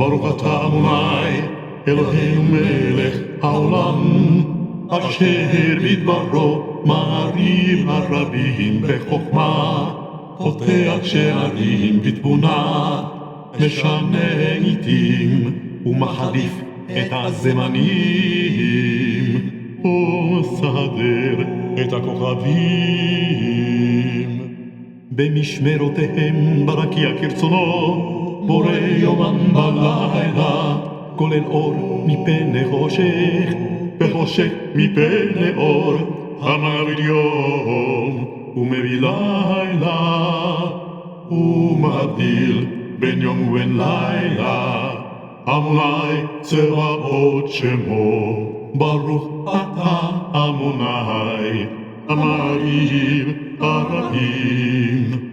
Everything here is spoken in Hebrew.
ברוך אתה אדוני, אלוהינו מלך העולם, אשר בדברו מעריב הרבים בחוכמה, פותח שערים בתבונה, משנה עתים ומחליף את הזמנים, ומסדר את הכוכבים. במשמרותיהם ברקיע כרצונו, בורא יומם בלילה, כולל אור מפני חושך, וחושך מפני אור, המעביד יום ומביא לילה, ומבדיל בין יום ובין לילה. אדוני צבאות שמו, ברוך אתה אדוני, המעריב הרעים.